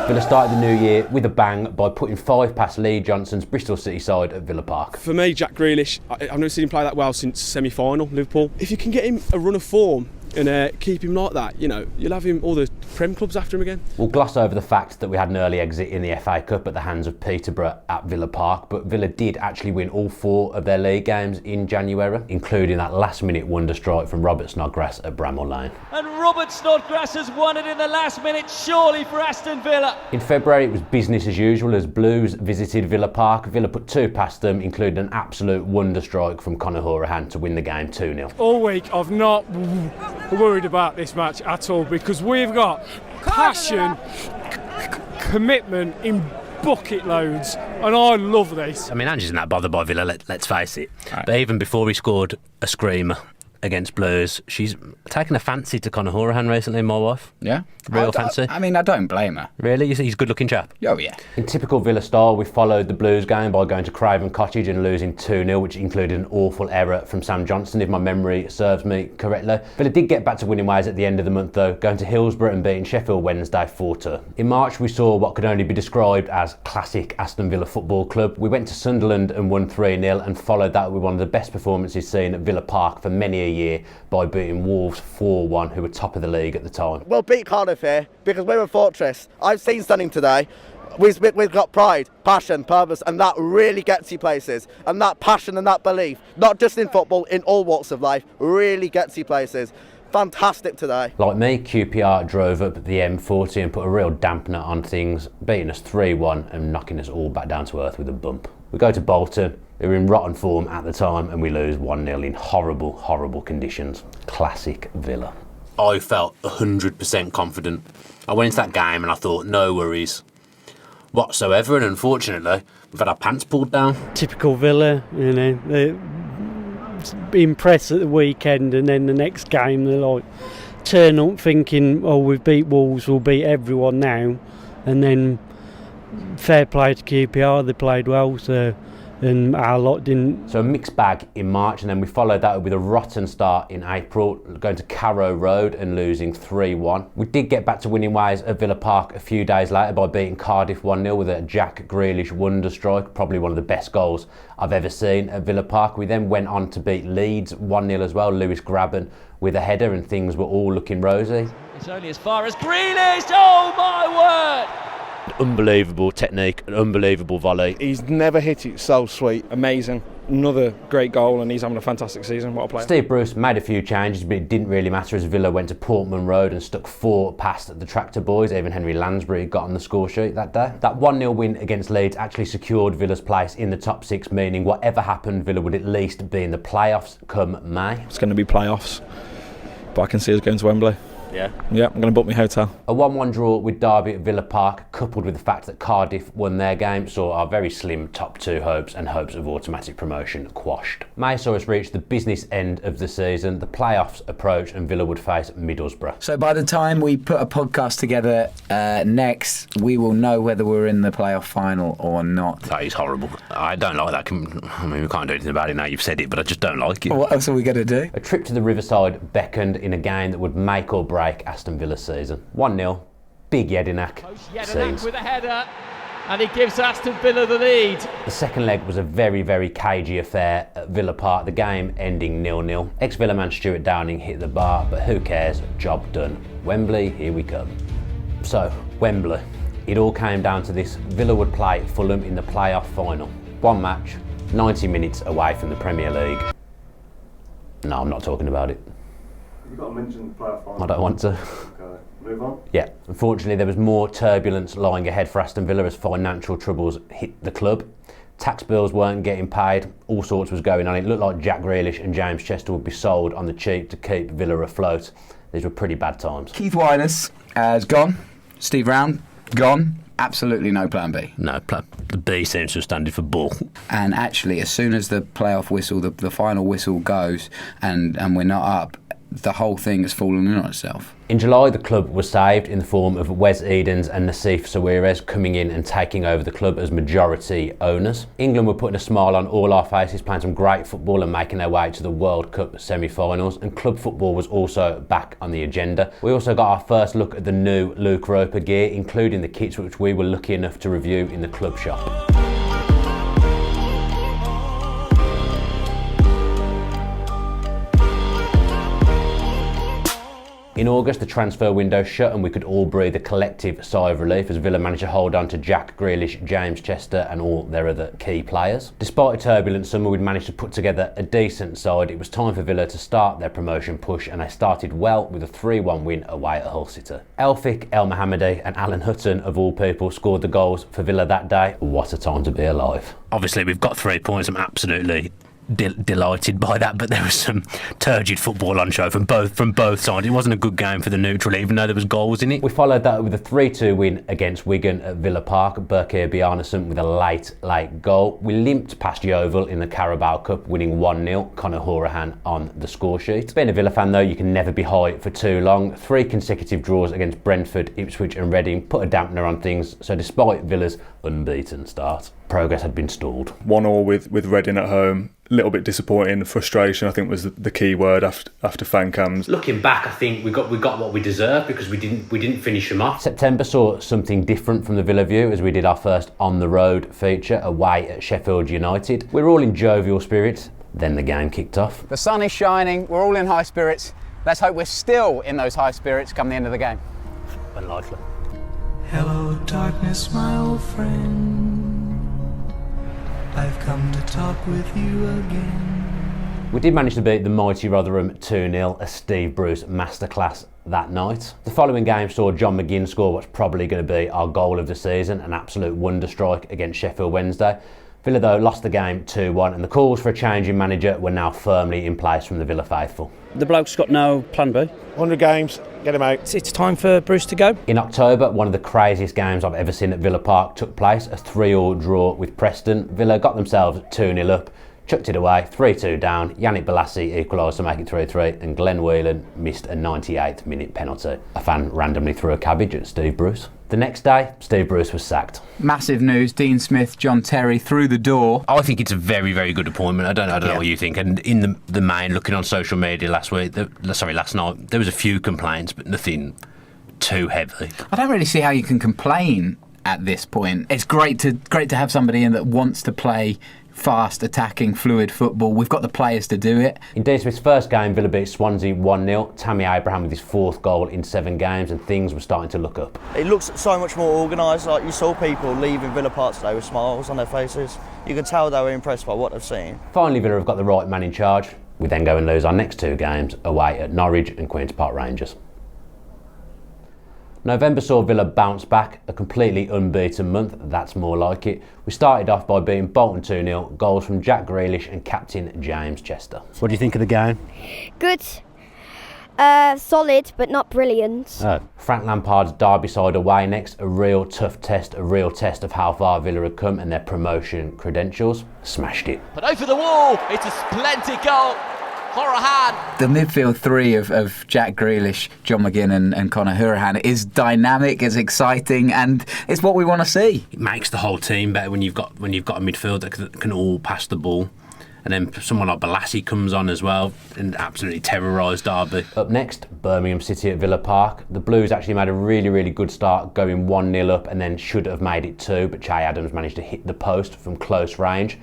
Villa started the new year with a bang by putting 5 past Lee Johnson's Bristol City side at Villa Park. For me, Jack Grealish, I've never seen him play that well since semi-final, Liverpool. If you can get him a run of form and keep him like that, you know, you'll have him all the Prem clubs after him again. We'll gloss over the fact that we had an early exit in the FA Cup at the hands of Peterborough at Villa Park, but Villa did actually win all 4 of their league games in January, including that last-minute wonder strike from Robert Snodgrass at Bramall Lane. And Robert Snodgrass has won it in the last minute, surely for Aston Villa. In February, it was business as usual as Blues visited Villa Park. Villa put 2 past them, including an absolute wonder strike from Conor Hourihane to win the game 2-0. All week, I've not worried about this match at all because we've got passion, commitment in bucket loads, and I love this. I mean, Angie's not bothered by Villa, let's face it. Right. But even before he scored a screamer against Blues, she's taken a fancy to Conor Hourihane recently, my wife. Yeah? Real fancy. I mean, I don't blame her. Really? He's a good-looking chap? Oh, yeah. In typical Villa style, we followed the Blues game by going to Craven Cottage and losing 2-0, which included an awful error from Sam Johnson, if my memory serves me correctly. Villa did get back to winning ways at the end of the month, though, going to Hillsborough and beating Sheffield Wednesday 4-2. In March, we saw what could only be described as classic Aston Villa Football Club. We went to Sunderland and won 3-0 and followed that with one of the best performances seen at Villa Park for many a year by beating Wolves 4-1, who were top of the league at the time. We'll beat Cardiff here because we're a fortress. I've seen Stunning today. We've got pride, passion, purpose, and that really gets you places. And that passion and that belief, not just in football, in all walks of life, really gets you places. Fantastic today. Like me, QPR drove up the M40 and put a real dampener on things, beating us 3-1 and knocking us all back down to earth with a bump. We go to Bolton, who were in rotten form at the time, and we lose 1-0 in horrible, horrible conditions. Classic Villa. I felt 100% confident. I went into that game and I thought, no worries whatsoever, and unfortunately, we've had our pants pulled down. Typical Villa, you know, they impress at the weekend and then the next game they're like, turn up thinking, oh, we've beat Wolves, we'll beat everyone now, and then fair play to QPR, they played well, so, and our lot didn't. So a mixed bag in March, and then we followed that with a rotten start in April, going to Carrow Road and losing 3-1. We did get back to winning ways at Villa Park a few days later by beating Cardiff 1-0 with a Jack Grealish wonder strike, probably one of the best goals I've ever seen at Villa Park. We then went on to beat Leeds 1-0 as well, Lewis Graben with a header, and things were all looking rosy. It's only as far as Grealish, oh my word! Unbelievable technique, an unbelievable volley. He's never hit it so sweet. Amazing. Another great goal, and he's having a fantastic season. What a player. Steve Bruce made a few changes, but it didn't really matter as Villa went to Portman Road and stuck 4 past the Tractor Boys. Even Henry Lansbury got on the score sheet that day. That 1-0 win against Leeds actually secured Villa's place in the top 6, meaning whatever happened, Villa would at least be in the playoffs come May. It's going to be playoffs, but I can see us going to Wembley. Yeah, I'm going to book my hotel. A 1-1 draw with Derby at Villa Park, coupled with the fact that Cardiff won their game, saw our very slim top 2 hopes and hopes of automatic promotion quashed. May saw us reach the business end of the season, the playoffs approach, and Villa would face Middlesbrough. So by the time we put a podcast together next, we will know whether we're in the playoff final or not. That is horrible. I don't like that. I mean, we can't do anything about it now, you've said it, but I just don't like it. What else are we going to do? A trip to the Riverside beckoned in a game that would make or break Aston Villa's season. 1-0, big Jedinak. Jedinak with a header, and he gives Aston Villa the lead. The second leg was a very, very cagey affair at Villa Park, the game ending 0-0. Ex-Villa man Stuart Downing hit the bar, but who cares, job done. Wembley, here we come. So, Wembley. It all came down to this. Villa would play Fulham in the playoff final. One match, 90 minutes away from the Premier League. No, I'm not talking about it. You've got to mention the playoff final. I don't want to. Okay, move on. Yeah, unfortunately there was more turbulence lying ahead for Aston Villa as financial troubles hit the club. Tax bills weren't getting paid, all sorts was going on. It looked like Jack Grealish and James Chester would be sold on the cheap to keep Villa afloat. These were pretty bad times. Keith Winers has gone. Steve Round, gone. Absolutely no plan B. No, the B seems to have standing for ball. And actually, as soon as the playoff whistle, the final whistle goes, and we're not up, the whole thing has fallen in on itself. In July, the club was saved in the form of Wes Edens and Nassif Sawiris coming in and taking over the club as majority owners. England were putting a smile on all our faces, playing some great football and making their way to the World Cup semi-finals, and club football was also back on the agenda. We also got our first look at the new Luke Roper gear, including the kits which we were lucky enough to review in the club shop. In August, the transfer window shut and we could all breathe a collective sigh of relief as Villa managed to hold on to Jack Grealish, James Chester and all their other key players. Despite a turbulent summer, we'd managed to put together a decent side. It was time for Villa to start their promotion push, and they started well with a 3-1 win away at Hull City. Elphick, El Mohammadi and Alan Hutton, of all people, scored the goals for Villa that day. What a time to be alive. Obviously, we've got 3 points. I'm absolutely delighted by that, but there was some turgid football on show from both sides. It wasn't a good game for the neutral, even though there was goals in it. We followed that with a 3-2 win against Wigan at Villa Park. Berkir Bjarnason with a late goal. We limped past Yeovil in the Carabao Cup, winning 1-0. Conor Hourihane on the score sheet. Being a Villa fan though, you can never be high for too long. 3 consecutive draws against Brentford, Ipswich and Reading put a dampener on things, so despite Villa's unbeaten start, progress had been stalled. 1-1 with Reading at home. A little bit disappointing. Frustration, I think, was the key word after fan cams. Looking back, I think we got what we deserved because we didn't finish them off. September saw something different from the Villa View as we did our first on-the-road feature away at Sheffield United. We were all in jovial spirits, then the game kicked off. The sun is shining, we're all in high spirits. Let's hope we're still in those high spirits come the end of the game. Unlikely. Hello darkness, my old friend. I've come to talk with you again. We did manage to beat the mighty Rotherham 2-0, a Steve Bruce masterclass that night. The following game saw John McGinn score what's probably going to be our goal of the season, an absolute wonder strike against Sheffield Wednesday. Villa though lost the game 2-1 and the calls for a change in manager were now firmly in place from the Villa faithful. The bloke's got no plan B. 100 games, get him out. It's time for Bruce to go. In October, one of the craziest games I've ever seen at Villa Park took place, a 3-3 draw with Preston. Villa got themselves 2-0 up, chucked it away, 3-2 down. Yannick Bolasie equalised to make it 3-3 and Glenn Whelan missed a 98th minute penalty. A fan randomly threw a cabbage at Steve Bruce. The next day, Steve Bruce was sacked. Massive news, Dean Smith, John Terry through the door. I think it's a very, very good appointment. I don't know what you think. And in the main, looking on social media last night, there was a few complaints, but nothing too heavy. I don't really see how you can complain at this point. It's great to have somebody in that wants to play fast, attacking, fluid football. We've got the players to do it. In Dean Smith's first game, Villa beat Swansea 1-0. Tammy Abraham with his 4th goal in 7 games, and things were starting to look up. It looks so much more organised. Like, you saw people leaving Villa Park today with smiles on their faces. You can tell they were impressed by what they've seen. Finally, Villa have got the right man in charge. We then go and lose our next 2 games away at Norwich and Queen's Park Rangers. November saw Villa bounce back, a completely unbeaten month, that's more like it. We started off by beating Bolton 2-0, goals from Jack Grealish and captain James Chester. What do you think of the game? Good. Solid, but not brilliant. Frank Lampard's Derby side away next, a real tough test, a real test of how far Villa had come and their promotion credentials. Smashed it. But over the wall, it's a splendid goal. Hourihane. The midfield 3 of Jack Grealish, John McGinn and Conor Hourihane is dynamic, is exciting, and it's what we want to see. It makes the whole team better when you've got a midfield that can all pass the ball. And then someone like Bolasie comes on as well and absolutely terrorised Derby. Up next, Birmingham City at Villa Park. The Blues actually made a really, really good start, going 1-0 up and then should have made it 2, but Che Adams managed to hit the post from close range.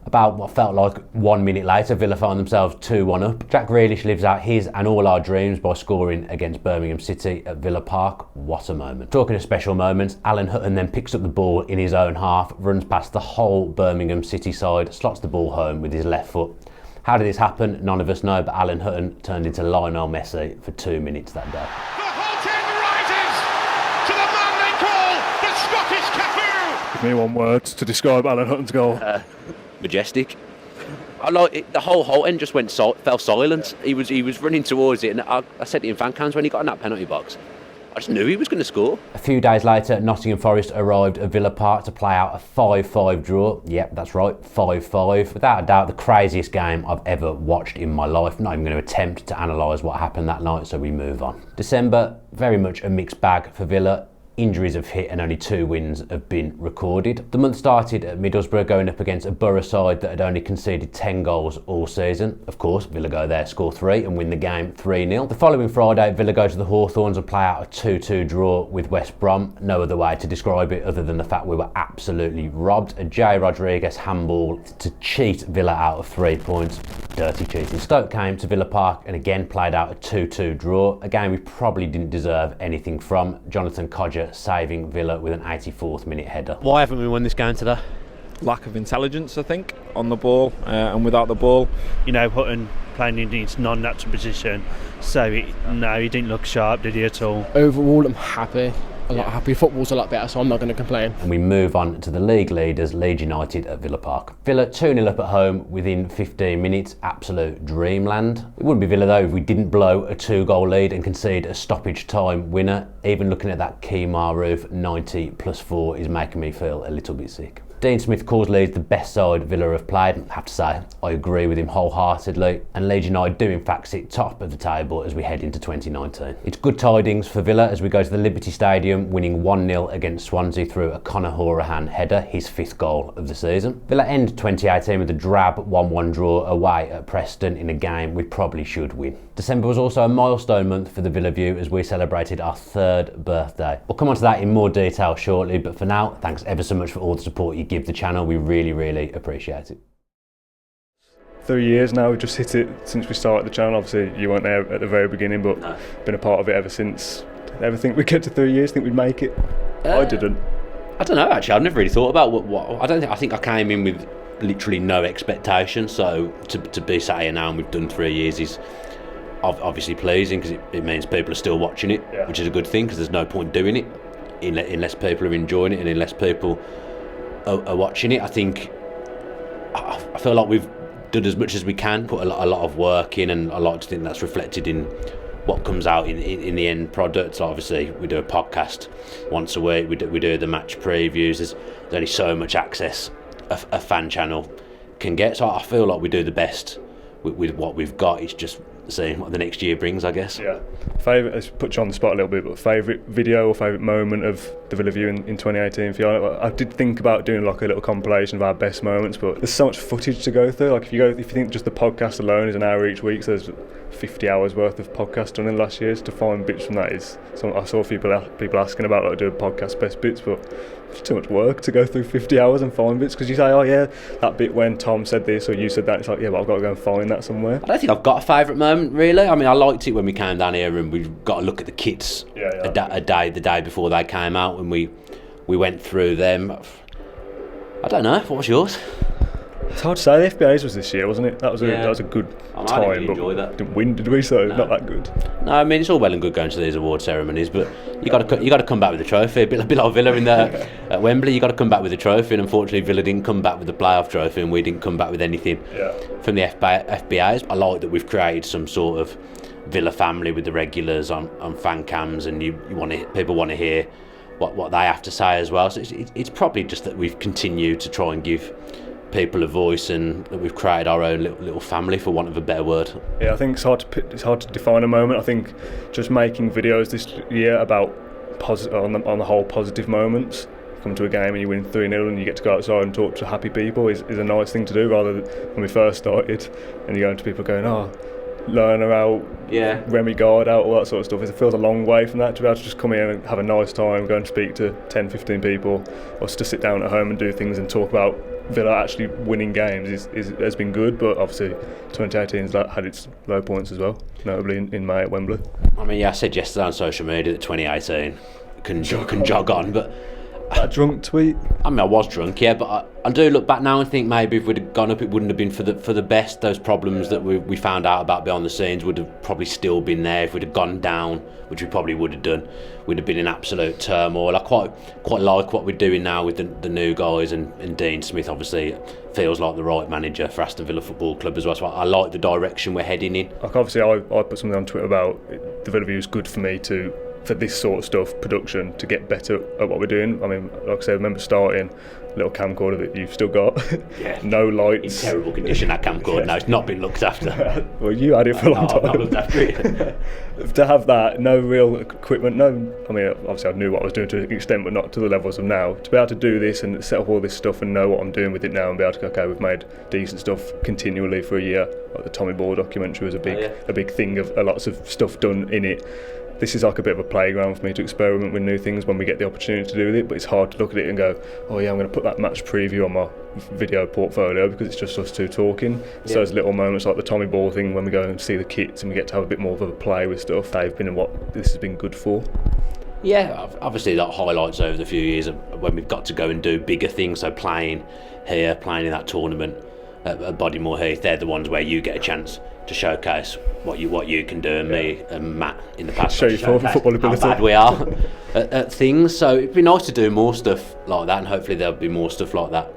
About what felt like 1 minute later, Villa found themselves 2-1 up. Jack Grealish lives out his and all our dreams by scoring against Birmingham City at Villa Park. What a moment. Talking of special moments, Alan Hutton then picks up the ball in his own half, runs past the whole Birmingham City side, slots the ball home with his left foot. How did this happen? None of us know, but Alan Hutton turned into Lionel Messi for 2 minutes that day. Give me one word to describe Alan Hutton's goal. Majestic. I like it, the whole end just fell silent. He was running towards it, and I said it in fan cams when he got in that penalty box. I just knew he was going to score. A few days later, Nottingham Forest arrived at Villa Park to play out a 5-5 draw. Yep, that's right, 5-5. Without a doubt, the craziest game I've ever watched in my life. Not even going to attempt to analyse what happened that night, so we move on. December, very much a mixed bag for Villa. Injuries have hit and only 2 wins have been recorded. The month started at Middlesbrough, going up against a Borough side that had only conceded 10 goals all season. Of course, Villa go there, score 3 and win the game 3-0. The following Friday, Villa go to the Hawthorns and play out a 2-2 draw with West Brom. No other way to describe it other than the fact we were absolutely robbed. A Jay Rodriguez handball to cheat Villa out of 3 points. Dirty cheating. Stoke came to Villa Park and again played out a 2-2 draw. A game we probably didn't deserve anything from. Jonathan Codger saving Villa with an 84th minute header. Why haven't we won this game today? Lack of intelligence, I think, on the ball and without the ball. You know, Hutton playing in his non-natural position, so he didn't look sharp, did he, at all? Overall, I'm happy. A lot happy. Football's a lot better, so I'm not going to complain. And we move on to the league leaders, Leeds United at Villa Park. Villa 2-0 up at home within 15 minutes. Absolute dreamland. It wouldn't be Villa though if we didn't blow a 2-goal lead and concede a stoppage time winner. Even looking at that Kemar Roof 90+4 is making me feel a little bit sick. Dean Smith calls Leeds the best side Villa have played. I have to say, I agree with him wholeheartedly. And Leeds United do in fact sit top of the table as we head into 2019. It's good tidings for Villa as we go to the Liberty Stadium, winning 1-0 against Swansea through a Conor Hourihane header, his 5th goal of the season. Villa end 2018 with a drab 1-1 draw away at Preston in a game we probably should win. December was also a milestone month for the Villa View as we celebrated our 3rd birthday. We'll come on to that in more detail shortly, but for now, thanks ever so much for all the support you give the channel. We really appreciate it. 3 years now, we've just hit it since we started the channel. Obviously you weren't there at the very beginning, but been a part of it ever since. Ever think we'd get to 3 years? Think we'd make it? I didn't. I don't know, actually. I've never really thought about what I think I came in with literally no expectation, so to be sat here now and we've done 3 years is obviously pleasing because it means people are still watching it, which is a good thing because there's no point doing it unless people are enjoying it and unless people are watching it. I feel like we've done as much as we can, put a lot of work in, and I like to think that's reflected in what comes out in the end product. So obviously we do a podcast once a week, we do the match previews. There's only so much access a fan channel can get, so I feel like we do the best with what we've got. It's just seeing what the next year brings, I guess. Yeah. Favourite, let's put you on the spot a little bit, but favourite video or favourite moment of the Villa View in 2018 for you? I did think about doing like a little compilation of our best moments, but there's so much footage to go through. Like if you think just the podcast alone is an hour each week, so there's 50 hours worth of podcast done in the last years. To find bits from that is, so I saw a few people asking about like doing podcast best bits, but it's too much work to go through 50 hours and find bits, because you say, oh yeah, that bit when Tom said this or you said that, it's like, yeah, but I've got to go and find that somewhere. I don't think I've got a favourite moment really. I mean, I liked it when we came down here and we've got to look at the kits the day before they came out, when we went through them. I don't know, what was yours? It's hard to say. The FBAs was this year, wasn't it? That was a good time, really but didn't win, did we? So not that good. No, I mean it's all well and good going to these award ceremonies, but you got to come back with a trophy. A bit like Villa in at Wembley, you got to come back with a trophy. And unfortunately, Villa didn't come back with the playoff trophy, and we didn't come back with anything from the FBAs. I like that we've created some sort of Villa family with the regulars on fan cams, and people want to hear what they have to say as well. So it's probably just that we've continued to try and give people a voice, and that we've created our own little family, for want of a better word. Yeah, I think it's hard to define a moment. I think just making videos this year about on the whole positive moments. Come to a game and you win 3-0 and you get to go outside and talk to happy people is a nice thing to do, rather than when we first started and you go into people going, Lerner out, Remy Gard out, all that sort of stuff. It feels a long way from that, to be able to just come in and have a nice time, go and speak to 10, 15 people, or to sit down at home and do things and talk about Villa actually winning games has been good. But obviously 2018's had its low points as well, notably in May at Wembley. I mean, I said yesterday on social media that 2018 can jog on, but that drunk tweet. I mean, I was drunk, yeah, but I do look back now and think maybe if we'd have gone up, it wouldn't have been for the best. Those problems that we found out about behind the scenes would have probably still been there. If we'd have gone down, which we probably would have done, we'd have been in absolute turmoil. I quite like what we're doing now with the new guys, and Dean Smith obviously feels like the right manager for Aston Villa Football Club as well. So I like the direction we're heading in. Like obviously I put something on Twitter about the Villa View is good for me to for this sort of stuff, production, to get better at what we're doing. I mean, like I said, I remember starting little camcorder that you've still got. Yeah. No lights. In terrible condition, that camcorder. No, it's not been looked after. Well, you had it for a long time. I've not looked after it. To have that, no real equipment, no. I mean, obviously I knew what I was doing to an extent, but not to the levels of now. To be able to do this and set up all this stuff and know what I'm doing with it now, and be able to go, okay, we've made decent stuff continually for a year. Like the Tommy Ball documentary was a big thing of lots of stuff done in it. This is like a bit of a playground for me to experiment with new things when we get the opportunity to do with it, but it's hard to look at it and go, oh yeah, I'm going to put that match preview on my video portfolio, because it's just us two talking. So those little moments like the Tommy Ball thing, when we go and see the kits and we get to have a bit more of a play with stuff, they've been what this has been good for. Yeah, obviously that highlights over the few years of when we've got to go and do bigger things, so playing here, playing in that tournament at Bodymore Heath, they're the ones where you get a chance to showcase what you can do, and me and Matt in the past show your football ability. How bad we are at things. So it'd be nice to do more stuff like that, and hopefully there'll be more stuff like that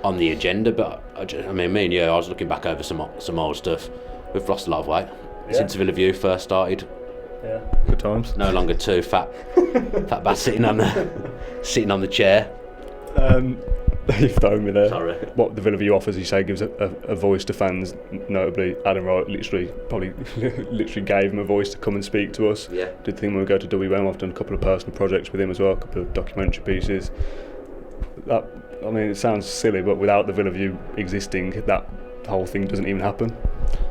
on the agenda. But I mean, me and you, I was looking back over some old stuff. We've lost a lot of weight since Villa View first started. Yeah, good times. No longer two fat bats sitting on the chair. You've thrown me there. Sorry. What the Villa View offers, you say, gives a voice to fans. Notably, Adam Wright literally gave him a voice to come and speak to us. Yeah. Did the thing when we go to WM. I've done a couple of personal projects with him as well, a couple of documentary pieces. I mean, it sounds silly, but without the Villa View existing, that whole thing doesn't even happen.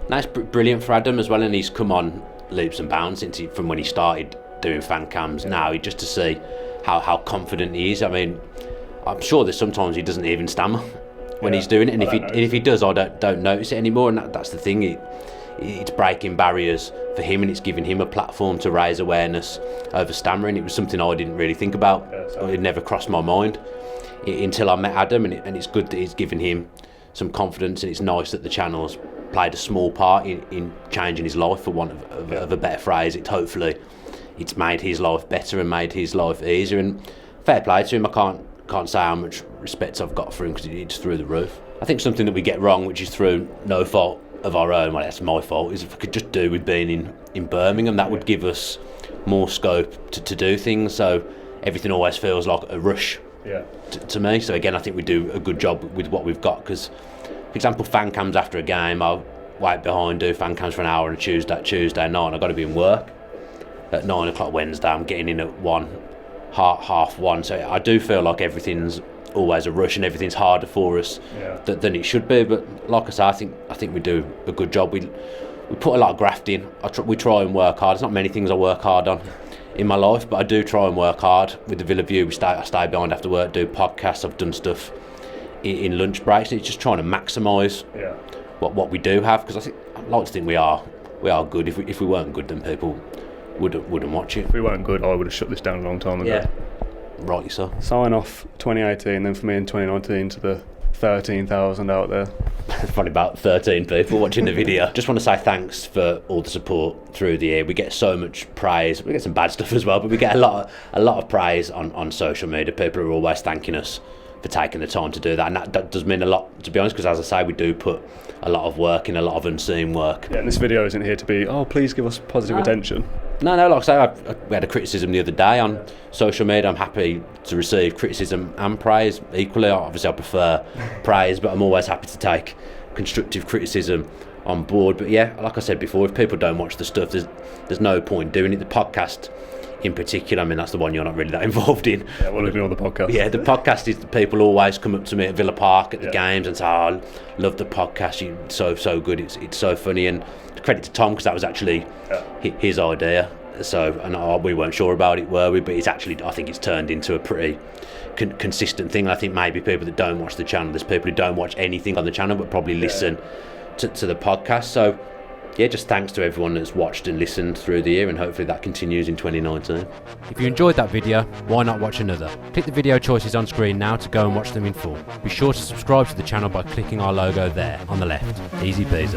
Nice, brilliant for Adam as well, and he's come on leaps and bounds from when he started doing fan cams. Now, just to see how confident he is. I mean, I'm sure there's sometimes he doesn't even stammer when he's doing it, and if he does, I don't notice it anymore. And that's the thing. It's breaking barriers for him, and it's giving him a platform to raise awareness over stammering. It was something I didn't really think about. It never crossed my mind until I met Adam, and it's good that it's given him some confidence, and it's nice that the channel's played a small part in changing his life, for want of a better phrase. Hopefully it's made his life better and made his life easier, and fair play to him. I can't say how much respect I've got for him, because it's through the roof. I think something that we get wrong, which is through no fault of our own, well, that's my fault, is if we could just do with being in Birmingham, that would give us more scope to do things. So everything always feels like a rush to me. So again, I think we do a good job with what we've got, because, for example, fan cams after a game, I'll wait behind, do fan cams for an hour on a Tuesday night, and I've got to be in work at 9 o'clock Wednesday. I'm getting in at half one, so I do feel like everything's always a rush and everything's harder for us than it should be. But like I say, I think we do a good job. We put a lot of graft in. We try and work hard. There's not many things I work hard on in my life, but I do try and work hard. With the Villa View, I stay behind after work, do podcasts. I've done stuff in lunch breaks. It's just trying to maximise what we do have, because I like to think we are good. If we weren't good, then people wouldn't watch it. If we weren't good, I would have shut this down a long time ago. Yeah, rightly so. Sign off 2018, then for me in 2019 to the 13,000 out there. There's probably about 13 people watching the video. Just want to say thanks for all the support through the year. We get so much praise. We get some bad stuff as well, but we get a lot of praise on social media. People are always thanking us for taking the time to do that, and that does mean a lot, to be honest, because, as I say, we do put a lot of work in, a lot of unseen work. Yeah, and this video isn't here to be, oh, please give us positive attention. No, like I say, we had a criticism the other day on social media. I'm happy to receive criticism and praise equally. Obviously, I prefer praise, but I'm always happy to take constructive criticism on board. But yeah, like I said before, if people don't watch the stuff, there's no point doing it. The podcast in particular, I mean, that's the one you're not really that involved in. Yeah, we're looking at the podcast. Yeah, the podcast is, the people always come up to me at Villa Park at the games and say, oh, I love the podcast, it's so good, it's so funny. And credit to Tom, because that was actually his idea. So, and we weren't sure about it, were we? But it's actually, I think it's turned into a pretty consistent thing. I think maybe people that don't watch the channel, there's people who don't watch anything on the channel but probably listen to the podcast. So yeah, just thanks to everyone that's watched and listened through the year, and hopefully that continues in 2019. If you enjoyed that video, why not watch another? Click the video choices on screen now to go and watch them in full. Be sure to subscribe to the channel by clicking our logo there on the left. Easy peasy.